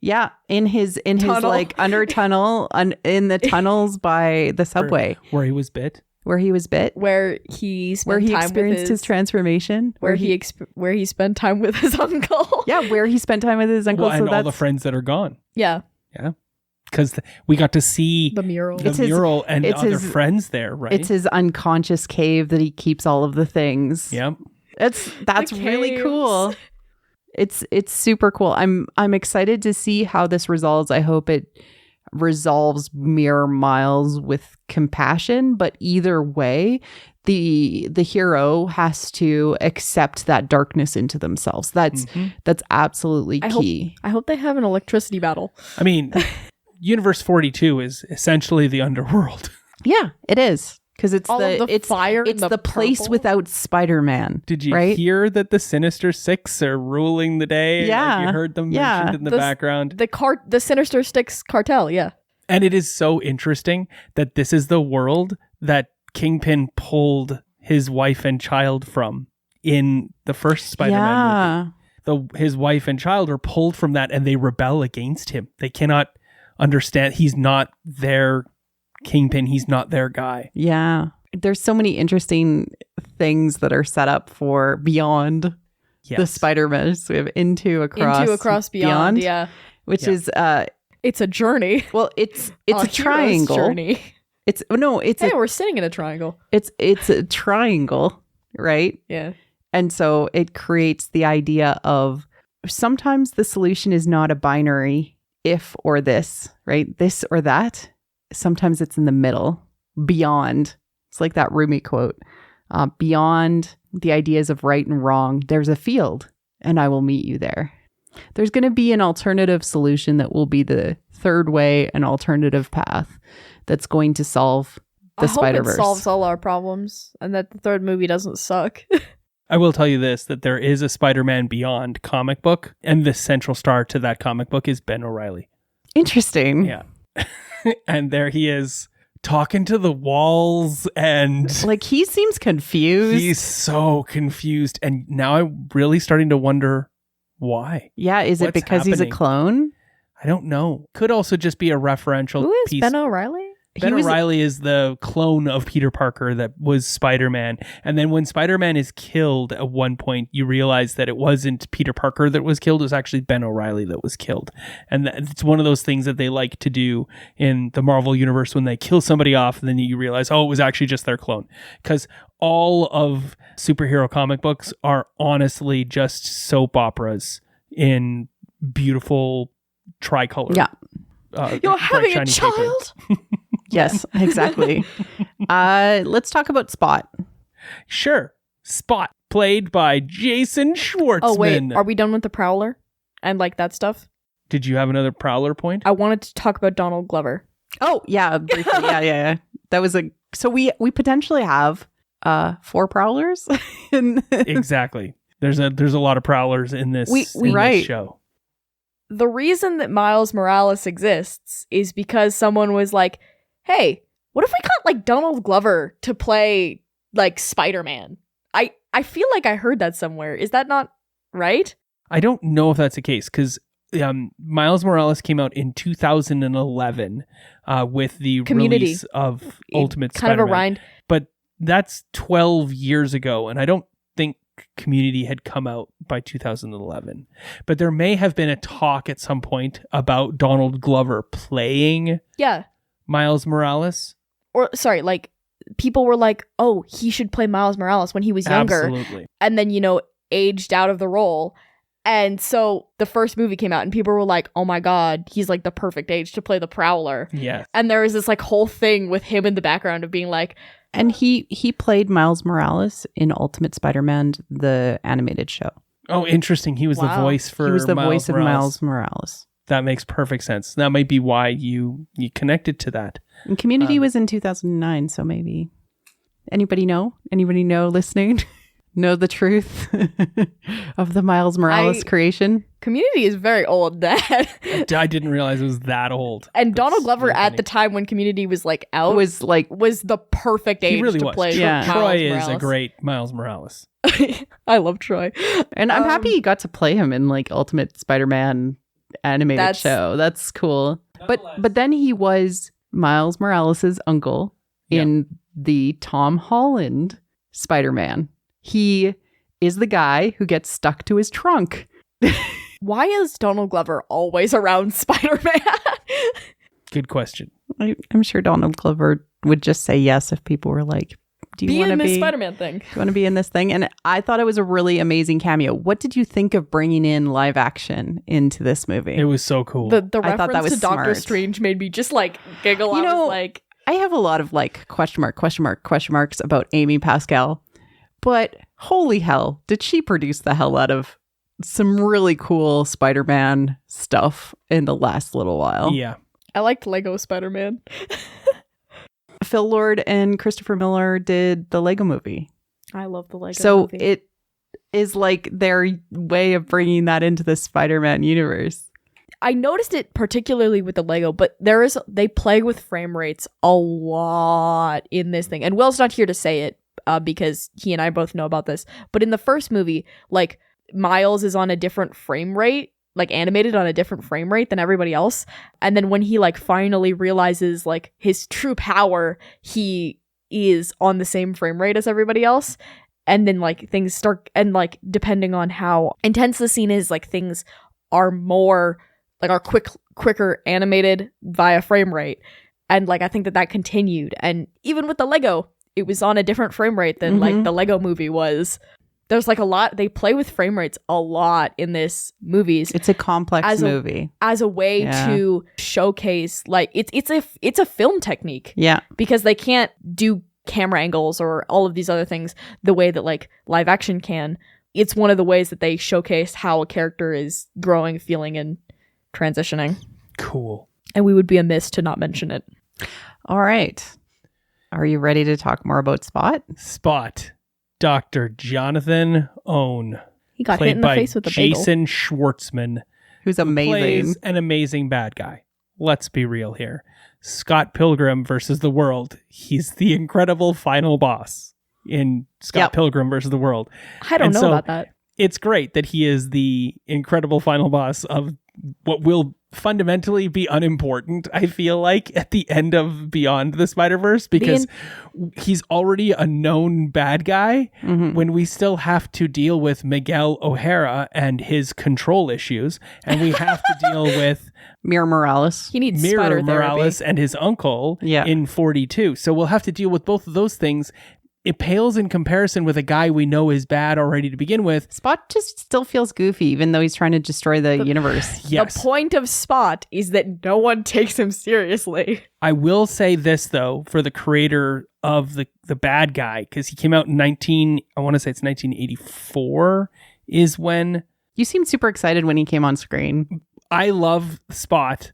Yeah, in his Tunnel. like under tunnel in the tunnels by the subway where he was bit. where he was bit, where he spent where he time experienced with his transformation, where he spent time with his uncle. yeah, where he spent time with his uncle. Well, so and all the that's friends that are gone. Yeah. Yeah. Because we got to see The mural. the It's his- mural and it's other his- friends there, right? it's his unconscious cave that he keeps all of the things. Yep. That's really caves. cool. It's super cool. I'm excited to see how this resolves. I hope resolves mere Miles with compassion, but either way, the hero has to accept that darkness into themselves. That's absolutely key. I hope they have an electricity battle. I mean, Universe 42 is essentially the underworld. Yeah, it is. Because it's All of the fire it's and the the place purple. without Spider-Man. Did you right? hear that the Sinister Six are ruling the day? Yeah. Like you heard them Yeah. mentioned in the background. The Sinister Six cartel, yeah. And it is so interesting that this is the world that Kingpin pulled his wife and child from in the first Spider-Man movie. His wife and child are pulled from that and they rebel against him. They cannot understand. He's not their Kingpin. He's not their guy. Yeah. There's so many interesting things that are set up for beyond the Spider-Verse. We have into, across, beyond, yeah. Which is it's a journey. well, it's a triangle. Journey. We're sitting in a triangle. It's a triangle, right? Yeah. And so it creates the idea of sometimes the solution is not a binary if or this, right? This or that. Sometimes it's in the middle, beyond. It's like that Rumi quote. Beyond the ideas of right and wrong, there's a field, and I will meet you there. There's going to be an alternative solution that will be the third way, an alternative path that's going to solve the Spider-Verse. I hope it solves all our problems, and that the third movie doesn't suck. I will tell you this, that there is a Spider-Man Beyond comic book, and the central star to that comic book is Ben O'Reilly. Interesting. Yeah. And there he is talking to the walls and like he seems confused. He's so confused. And now I'm really starting to wonder why. Yeah, is it because he's a clone? I don't know. Could also just be a referential Who is piece. Ben O'Reilly? Ben O'Reilly is the clone of Peter Parker that was Spider-Man. And then when Spider-Man is killed at one point, you realize that it wasn't Peter Parker that was killed. It was actually Ben O'Reilly that was killed. And it's one of those things that they like to do in the Marvel Universe when they kill somebody off. And then you realize, oh, it was actually just their clone. Because all of superhero comic books are honestly just soap operas in beautiful tricolor. Yeah. You're having a child? Yes, exactly. Let's talk about Spot. Sure. Spot, played by Jason Schwartzman. Oh, wait. Are we done with the Prowler and like that stuff? Did you have another Prowler point? I wanted to talk about Donald Glover. Oh, yeah. Briefly. Yeah. That was so we potentially have 4 Prowlers. Exactly. There's a lot of Prowlers in this, this show. The reason that Miles Morales exists is because someone was like, hey, what if we got like Donald Glover to play like Spider-Man? I feel like I heard that somewhere. Is that not right? I don't know if that's the case because Miles Morales came out in 2011 with the release of Ultimate Spider-Man. Kind of a rind. But that's 12 years ago, and I don't think Community had come out by 2011. But there may have been a talk at some point about Donald Glover playing Miles Morales. Or, sorry, like, people were like, oh, he should play Miles Morales when he was younger. Absolutely. And then, aged out of the role. And so the first movie came out and people were like, oh my God, he's like the perfect age to play the Prowler. Yeah. And there was this like whole thing with him in the background of being like... And he played Miles Morales in Ultimate Spider-Man, the animated show. Oh, interesting. He was the voice for voice of Miles Morales. That makes perfect sense. That might be why you connected to that. And Community was in 2009, so maybe. Anybody know? Anybody know listening? Know the truth of the Miles Morales creation? Community is very old, Dad. I didn't realize it was that old. And Donald Glover at the time when Community was like out was the perfect age to play. Yeah. Troy is a great Miles Morales. I love Troy. And I'm happy you got to play him in like Ultimate Spider-Man animated show. That's cool. But then he was Miles Morales' uncle in the Tom Holland Spider-Man. He is the guy who gets stuck to his trunk. Why is Donald Glover always around Spider-Man? Good question. I'm sure Donald Glover would just say yes if people were like, Do you want to in this be Spider-Man thing? Do you want to be in this thing? And I thought it was a really amazing cameo. What did you think of bringing in live action into this movie? It was so cool. The I thought that reference was to Doctor smart. Strange made me just like giggle. You I know, was like, I have a lot of like question marks about Amy Pascal, but holy hell, did she produce the hell out of some really cool Spider-Man stuff in the last little while. Yeah. I liked Lego Spider-Man. Phil Lord and Christopher Miller did the Lego movie. I love the Lego So movie. it is like their way of bringing that into the Spider-Man universe. I noticed it particularly with the Lego, but they play with frame rates a lot in this thing. And Will's not here to say it because he and I both know about this. But in the first movie, like Miles is on a different frame rate, like animated on a different frame rate than everybody else. And then when he like finally realizes like his true power, he is on the same frame rate as everybody else. And then like things start, and like depending on how intense the scene is, like things are more like are quicker animated via frame rate. And like I think that continued. And even with the Lego, it was on a different frame rate than like the Lego movie was. There's like a lot, they play with frame rates a lot in this movies. It's a complex movie. As a way to showcase like it's a film technique. Yeah. Because they can't do camera angles or all of these other things the way that like live action can. It's one of the ways that they showcase how a character is growing, feeling, and transitioning. Cool. And we would be amiss to not mention it. All right. Are you ready to talk more about Spot? Spot. Dr. Jonathan Owen. He got played hit in the by face with a bagel. Jason Schwartzman. Who's amazing. Plays an amazing bad guy. Let's be real here. Scott Pilgrim versus the World. He's the incredible final boss in Scott Pilgrim versus the World. I don't know about that. It's great that he is the incredible final boss of what will fundamentally be unimportant, I feel like, at the end of Beyond the Spider-Verse, because he's already a known bad guy when we still have to deal with Miguel O'Hara and his control issues, and we have to deal with Mira Morales. He needs Mira spider Morales therapy. and his uncle in 42. So we'll have to deal with both of those things. It pales in comparison with a guy we know is bad already to begin with. Spot just still feels goofy, even though he's trying to destroy the universe. Yes. The point of Spot is that no one takes him seriously. I will say this, though, for the creator of the bad guy, because he came out in 1984 is when... You seemed super excited when he came on screen. I love Spot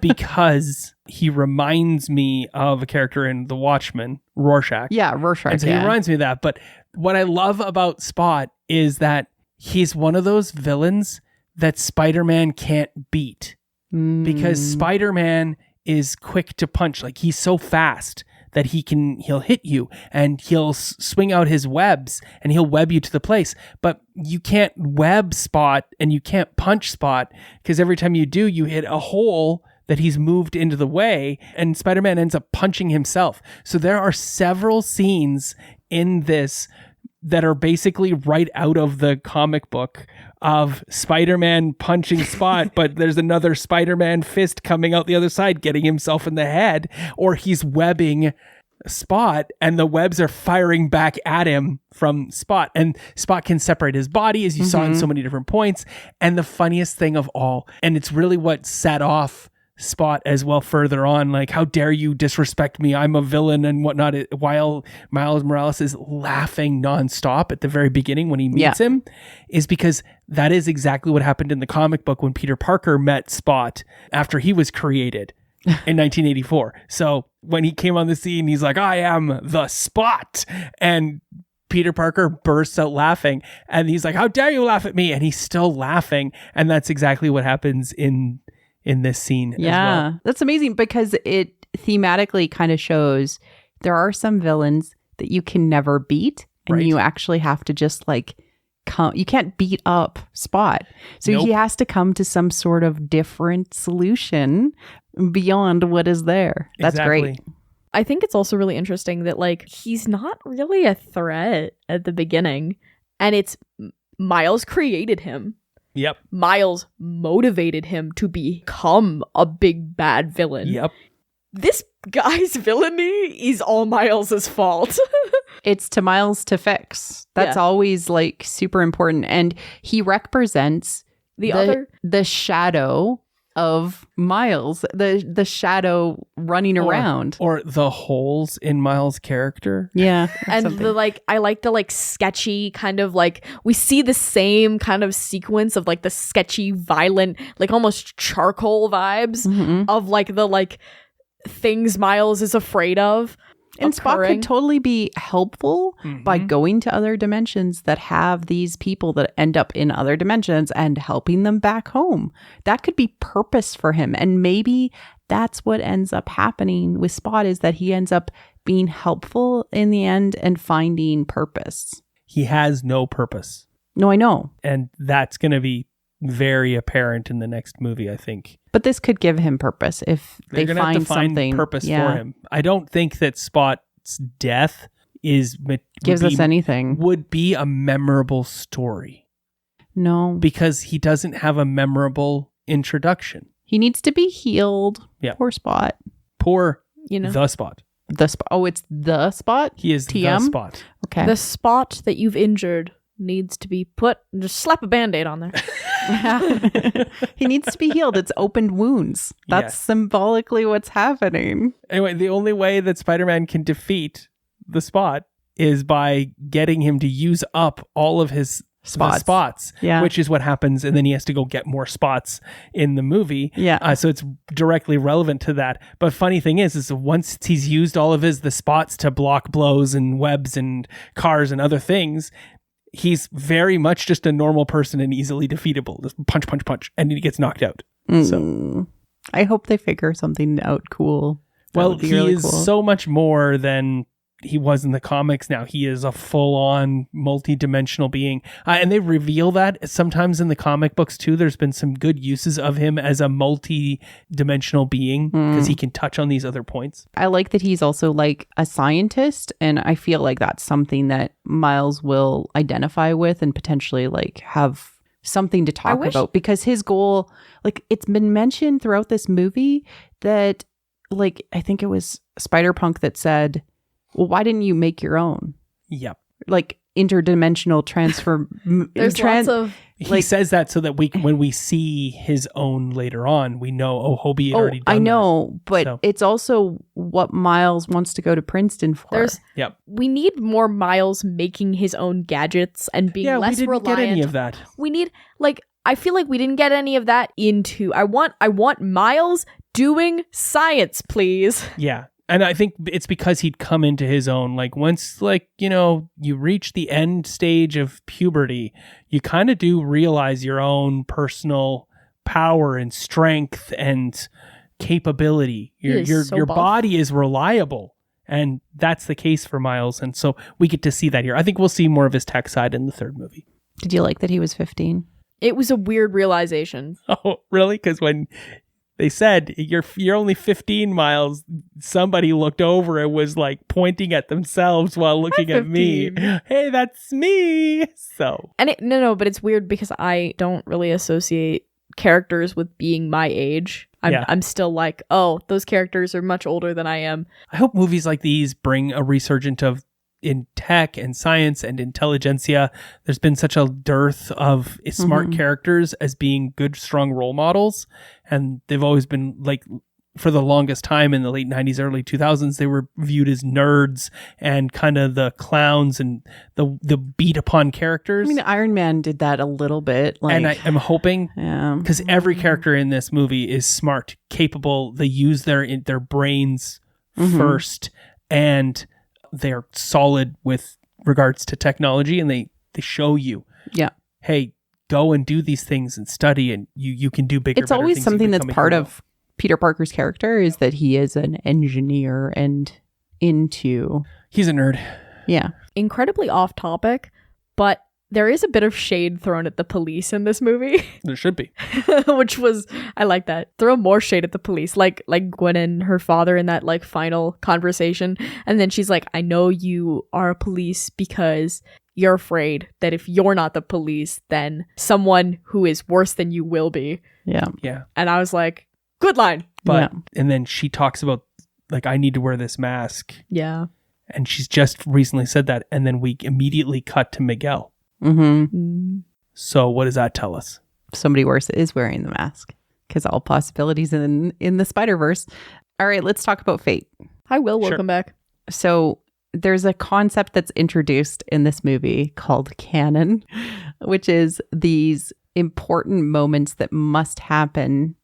because he reminds me of a character in The Watchmen, Rorschach. Yeah, Rorschach. And so he reminds me of that. But what I love about Spot is that he's one of those villains that Spider-Man can't beat. Because Spider-Man is quick to punch. Like, he's so fast that he'll hit you and he'll swing out his webs and he'll web you to the place. But you can't web Spot and you can't punch Spot, because every time you do, you hit a hole that he's moved into the way, and Spider-Man ends up punching himself. So there are several scenes in this that are basically right out of the comic book of Spider-Man punching Spot, but there's another Spider-Man fist coming out the other side, getting himself in the head, or he's webbing Spot and the webs are firing back at him from Spot, and Spot can separate his body, as you saw in so many different points. And the funniest thing of all, and it's really what set off Spot as well further on, like, how dare you disrespect me, I'm a villain and whatnot, while Miles Morales is laughing nonstop at the very beginning when he meets him, is because that is exactly what happened in the comic book when Peter Parker met Spot after he was created in 1984. So when he came on the scene, he's like, I am the Spot, and Peter Parker bursts out laughing, and he's like, how dare you laugh at me, and he's still laughing. And that's exactly what happens in this scene as well. That's amazing, because it thematically kind of shows there are some villains that you can never beat, and you actually have to just like you can't beat up Spot. So he has to come to some sort of different solution beyond what is there. That's great. I think it's also really interesting that like he's not really a threat at the beginning, and it's Miles created him. Yep. Miles motivated him to become a big bad villain. Yep. This guy's villainy is all Miles' fault. It's to Miles to fix. That's always like super important. And he represents the shadow of Miles, the shadow running around. Or the holes in Miles' character. Yeah. And I like the like sketchy kind of like, we see the same kind of sequence of like the sketchy, violent, like almost charcoal vibes of like the like things Miles is afraid of. And Spock could totally be helpful by going to other dimensions that have these people that end up in other dimensions and helping them back home. That could be purpose for him. And maybe that's what ends up happening with Spot, is that he ends up being helpful in the end and finding purpose. He has no purpose. No, I know. And that's going to be very apparent in the next movie, I think. But this could give him purpose if they They're gonna find have to find something. purpose for him. I don't think that Spot's death gives us anything. Would be a memorable story. No. Because he doesn't have a memorable introduction. He needs to be healed. Yeah. Poor Spot. Poor the Spot. The Spot. Oh, it's the Spot? He is TM? the Spot. Okay. The spot that you've injured needs to be put, just slap a Band-Aid on there. He needs to be healed. It's opened wounds. That's symbolically what's happening. Anyway, the only way that Spider-Man can defeat the Spot is by getting him to use up all of his spots, which is what happens, and then he has to go get more spots in the movie. So it's directly relevant to that. But funny thing is once he's used all of the spots to block blows and webs and cars and other things, he's very much just a normal person and easily defeatable. Just punch, punch, punch, and he gets knocked out. So I hope they figure something out cool. Well, he really is cool. So much more than he was in the comics now. He is a full-on multi-dimensional being. And they reveal that sometimes in the comic books too. There's been some good uses of him as a multi-dimensional being because he can touch on these other points. I like that he's also like a scientist, and I feel like that's something that Miles will identify with and potentially like have something to talk about, because his goal, like it's been mentioned throughout this movie that like, I think it was Spider-Punk that said, well, why didn't you make your own? Yep. Like interdimensional transfer. There's lots of... He says that so that when we see his own later on, we know, Hobie had already done I know, but it's also what Miles wants to go to Princeton for. We need more Miles making his own gadgets and being less reliant. We didn't get any of that. We need, like, I feel like we didn't get any of that into... I want Miles doing science, please. Yeah. And I think it's because he'd come into his own, like once, like, you know, you reach the end stage of puberty, you kind of do realize your own personal power and strength and capability. Your body is reliable. And that's the case for Miles. And so we get to see that here. I think we'll see more of his tech side in the third movie. Did you like that he was 15? It was a weird realization. Oh, really? Because when... they said, you're only 15, Miles. Somebody looked over and was like pointing at themselves while looking at me. Hey, that's me. So. And but it's weird because I don't really associate characters with being my age. I'm still like, oh, those characters are much older than I am. I hope movies like these bring a resurgence in tech and science and intelligentsia. There's been such a dearth of smart characters as being good, strong role models. And they've always been like, for the longest time in the late 90s, early 2000s, they were viewed as nerds and kind of the clowns and the beat upon characters. I mean, Iron Man did that a little bit. Like, and I'm hoping, because every character in this movie is smart, capable. They use their brains first, and they're solid with regards to technology, and they show you, hey, go and do these things and study, and you can do bigger. It's always something that's part of Peter Parker's character, is that he is an engineer and he's a nerd. Yeah. Incredibly off topic, but there is a bit of shade thrown at the police in this movie. There should be. Which was, I like that. Throw more shade at the police. Like Gwen and her father in that like final conversation. And then she's like, I know you are a police because you're afraid that if you're not the police, then someone who is worse than you will be. Yeah. Yeah. And I was like, good line. But, and then she talks about like, I need to wear this mask. Yeah. And she's just recently said that. And then we immediately cut to Miguel. Mm-hmm. So what does that tell us? Somebody worse is wearing the mask because all possibilities in the Spider-Verse. All right, let's talk about fate. Hi, Will. Welcome back. So there's a concept that's introduced in this movie called canon, which is these important moments that must happen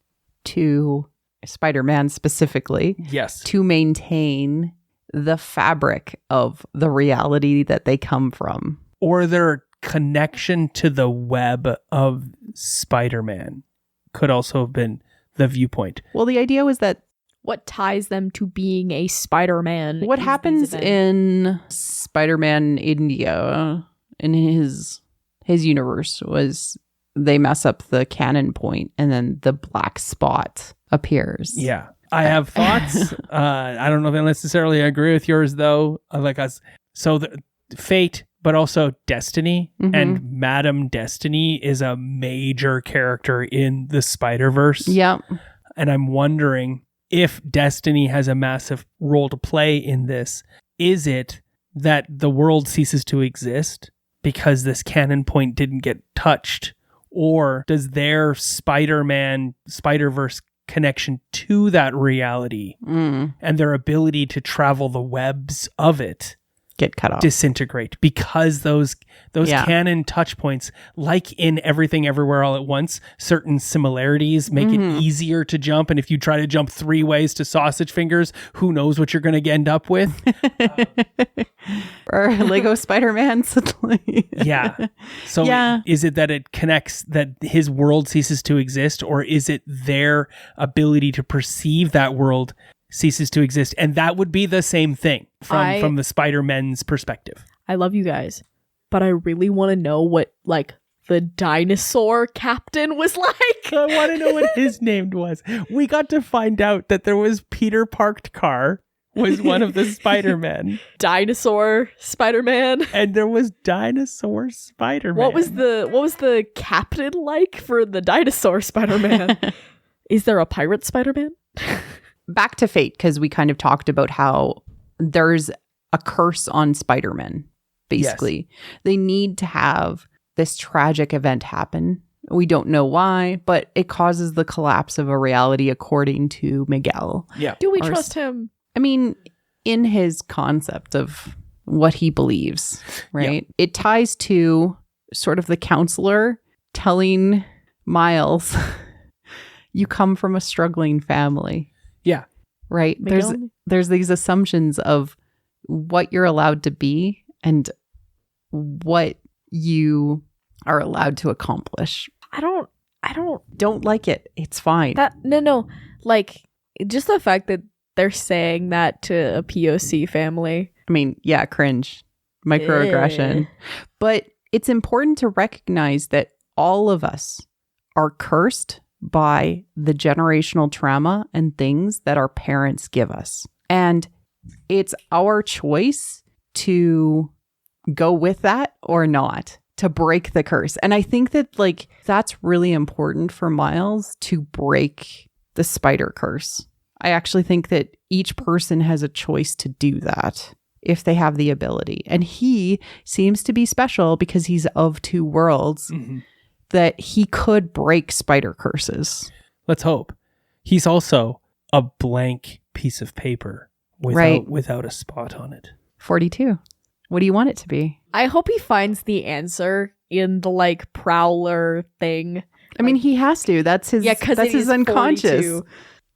to Spider-Man specifically. Yes. To maintain the fabric of the reality that they come from. Or their connection to the web of Spider-Man could also have been the viewpoint. Well, the idea was that what ties them to being a Spider-Man? what happens in Spider-Man India in his universe was they mess up the canon point and then the black spot appears. Yeah. I have thoughts. I don't know if I necessarily agree with yours, though. Like us, so the fate, but also Destiny, and Madame Destiny is a major character in the Spider-Verse. Yeah, and I'm wondering if Destiny has a massive role to play in this. Is it that the world ceases to exist because this canon point didn't get touched, or does their Spider-Man Spider-Verse connection to that reality and their ability to travel the webs of it get cut off, disintegrate because those canon touch points, like in Everything Everywhere All at Once, certain similarities make it easier to jump, and if you try to jump 3 ways to sausage fingers, who knows what you're going to end up with. Or Lego Spider-Man suddenly. Yeah. So is it that it connects, that his world ceases to exist, or is it their ability to perceive that world ceases to exist? And that would be the same thing from the Spider-Men's perspective. I love you guys, but I really want to know what, like, the dinosaur captain was like. I want to know what his name was. We got to find out that there was Peter Parked Car was one of the Spider-Men. Dinosaur Spider-Man. And there was Dinosaur Spider-Man. What was the captain like for the dinosaur Spider-Man? Is there a pirate Spider-Man? Back to fate, because we kind of talked about how there's a curse on Spider-Man, basically. Yes. They need to have this tragic event happen. We don't know why, but it causes the collapse of a reality according to Miguel. Yeah. Do we trust him? I mean, in his concept of what he believes, right? Yeah. It ties to sort of the counselor telling Miles, you come from a struggling family. Yeah. Right? Miguel? There's these assumptions of what you're allowed to be and what you are allowed to accomplish. I don't like it. It's fine. No. Like, just the fact that they're saying that to a POC family. I mean, yeah, cringe. Microaggression. But it's important to recognize that all of us are cursed by the generational trauma and things that our parents give us. And it's our choice to go with that or not, to break the curse. And I think that, like, that's really important for Miles to break the spider curse. I actually think that each person has a choice to do that if they have the ability. And he seems to be special because he's of two worlds, that he could break spider curses. Let's hope. He's also a blank piece of paper without a spot on it. 42. What do you want it to be? I hope he finds the answer in the, like, prowler thing. I mean, he has to. That's his unconscious. 42.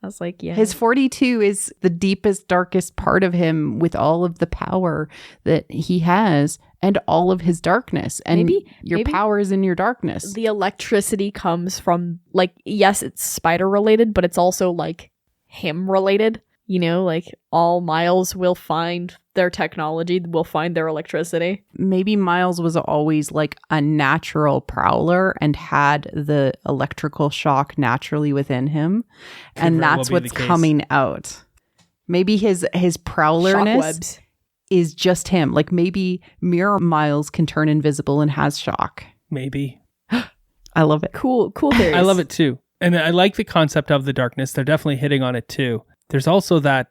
I was like, yeah. His 42 is the deepest, darkest part of him, with all of the power that he has and all of his darkness. And maybe your power is in your darkness. The electricity comes from, like, yes, it's spider related, but it's also, like, him related. You know, like, all Miles will find their technology, will find their electricity. Maybe Miles was always, like, a natural prowler and had the electrical shock naturally within him. And that's what's coming out. Maybe his prowlerness is just him. Like, maybe Mirror Miles can turn invisible and has shock. Maybe. I love it. Cool theories. I love it too. And I like the concept of the darkness. They're definitely hitting on it too. There's also that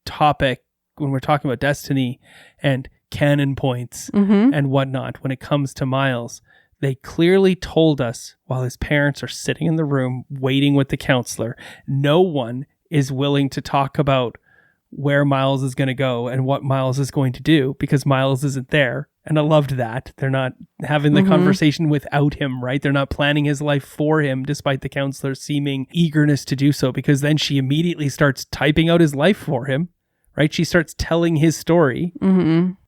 topic when we're talking about destiny and canon points and whatnot when it comes to Miles. They clearly told us while his parents are sitting in the room waiting with the counselor, no one is willing to talk about where Miles is going to go and what Miles is going to do because Miles isn't there. And I loved that. They're not having the conversation without him, right? They're not planning his life for him, despite the counselor's seeming eagerness to do so, because then she immediately starts typing out his life for him, right? She starts telling his story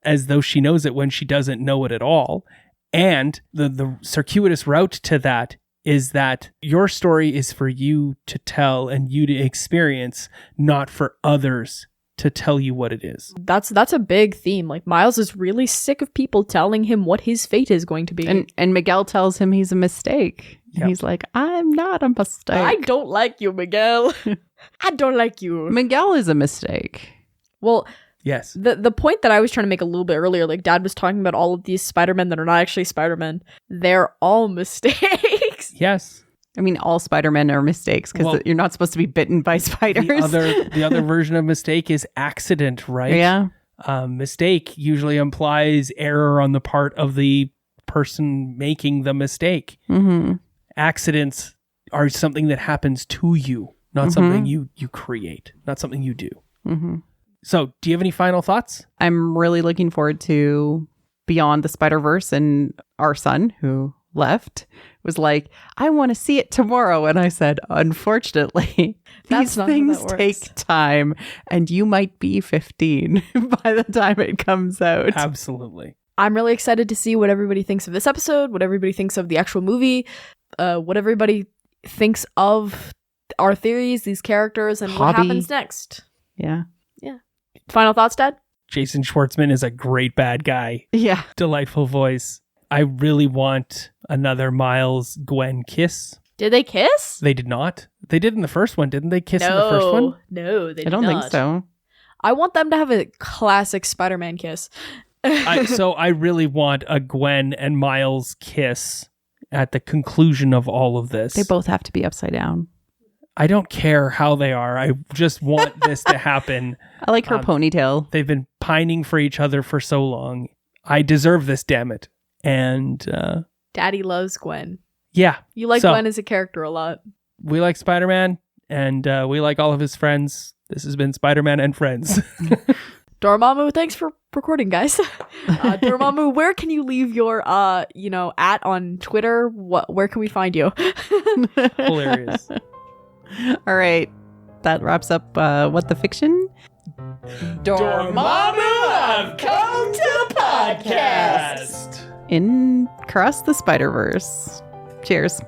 as though she knows it when she doesn't know it at all. And the circuitous route to that is that your story is for you to tell and you to experience, not for others to tell you what it is. That's a big theme. Like, Miles is really sick of people telling him what his fate is going to be. And Miguel tells him he's a mistake. Yep. He's like, I'm not a mistake. I don't like you, Miguel. I don't like you. Miguel is a mistake. Well, yes. The point that I was trying to make a little bit earlier, like Dad was talking about all of these Spider-Men that are not actually Spider-Men. They're all mistakes. Yes. I mean, all Spider-Men are mistakes because you're not supposed to be bitten by spiders. The other version of mistake is accident, right? Yeah. Mistake usually implies error on the part of the person making the mistake. Accidents are something that happens to you, not something you create, not something you do. So, do you have any final thoughts? I'm really looking forward to Beyond the Spider-Verse, and our son, who left, was like, I want to see it tomorrow. And I said, unfortunately, That's these not how things that works. take time, and you might be 15 by the time it comes out. Absolutely. I'm really excited to see what everybody thinks of this episode, what everybody thinks of the actual movie, what everybody thinks of our theories, these characters, and what happens next. Yeah. Final thoughts, Dad? Jason Schwartzman is a great bad guy. Yeah. Delightful voice. I really want another Miles Gwen kiss. Did they kiss? They did not. They did in the first one, didn't they? Kiss in the first one? No, they did I don't not. think so. I want them to have a classic Spider-Man kiss. So I really want a Gwen and Miles kiss at the conclusion of all of this. They both have to be upside down. I don't care how they are. I just want this to happen. I like her ponytail. They've been pining for each other for so long. I deserve this, damn it. And Daddy loves Gwen. yeah. You like So, Gwen as a character a lot. we like Spider-Man, and we like all of his friends. This has been Spider-Man and Friends. Dormammu, thanks for recording, guys. Dormammu, where can you leave your at on Twitter? Where can we find you? Hilarious. All right. That wraps up What the Fiction? Dormammu, I've come to the podcast. In Across the Spider-Verse. Cheers.